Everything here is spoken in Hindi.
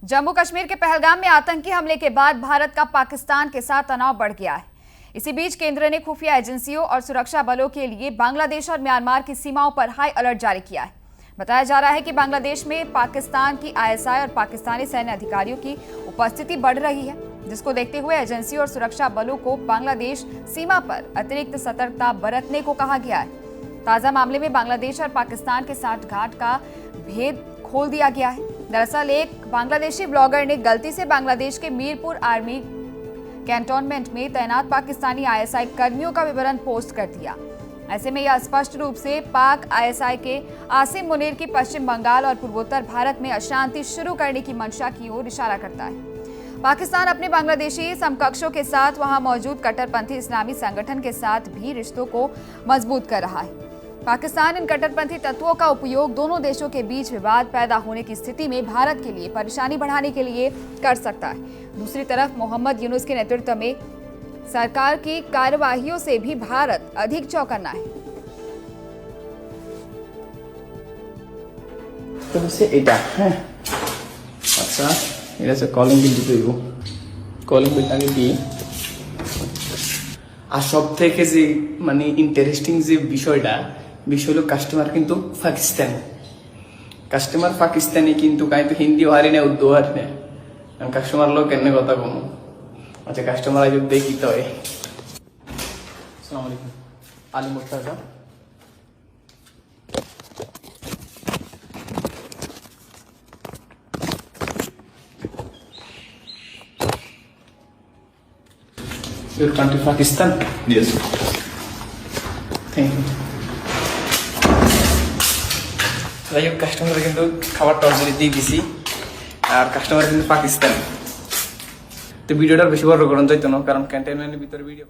जम्मू कश्मीर के पहलगाम में आतंकी हमले के बाद भारत का पाकिस्तान के साथ तनाव बढ़ गया है। इसी बीच केंद्र ने खुफिया एजेंसियों और सुरक्षा बलों के लिए बांग्लादेश और म्यांमार की सीमाओं पर हाई अलर्ट जारी किया है। बताया जा रहा है कि बांग्लादेश में पाकिस्तान की आईएसआई और पाकिस्तानी सैन्य अधिकारियों की उपस्थिति बढ़ रही है, जिसको देखते हुए एजेंसी और सुरक्षा बलों को बांग्लादेश सीमा पर अतिरिक्त सतर्कता बरतने को कहा गया है। ताजा मामले में बांग्लादेश और पाकिस्तान के साथ घाट का भेद खोल दिया गया है। दरअसल एक बांग्लादेशी ब्लॉगर ने गलती से बांग्लादेश के मीरपुर आर्मी कैंटोनमेंट में तैनात पाकिस्तानी आईएसआई कर्मियों का विवरण पोस्ट कर दिया। ऐसे में यह स्पष्ट रूप से पाक आईएसआई के आसिम मुनीर की पश्चिम बंगाल और पूर्वोत्तर भारत में अशांति शुरू करने की मंशा की ओर इशारा करता है। पाकिस्तान अपने बांग्लादेशी समकक्षों के साथ वहां मौजूद कट्टरपंथी इस्लामी संगठन के साथ भी रिश्तों को मजबूत कर रहा है। पाकिस्तान इन कट्टरपंथी तत्वों का उपयोग दोनों देशों के बीच विवाद पैदा होने की स्थिति में भारत के लिए परेशानी बढ़ाने के लिए कर सकता है। दूसरी तरफ मोहम्मद यूनुस के नेतृत्व में सरकार की कार्यवाहियों से भी भारत अधिक चौकन्ना है। तो से এটা হ্যাঁ আচ্ছা এটা হচ্ছে কলিং বিল দিতে হইব কলিং বিলটাকে দিয়ে আর সব থেকে যে মানে ইন্টারেস্টিং যে বিষয় হলো কাস্টমার কিন্তু পাকিস্তানি কিন্তু কাইতো হিন্দি হারি না উর্দু হারি না আমি কাস্টমার লোক কেন কথা কম আচ্ছা কাস্টমার আজ দেখি তো আসসালামু আলাইকুম Ali Murtaza Your country Pakistan? Yes. Thank you. যাই হোক কাস্টমার কিন্তু খাবারটা অলরেডি দিয়ে দিছি আর কাস্টমার কিন্তু পাকিস্তান তো ভিডিওটা বেশি বড় করানো যাইতো না কারণ ক্যান্টেনমেন্টের ভিতরে ভিডিও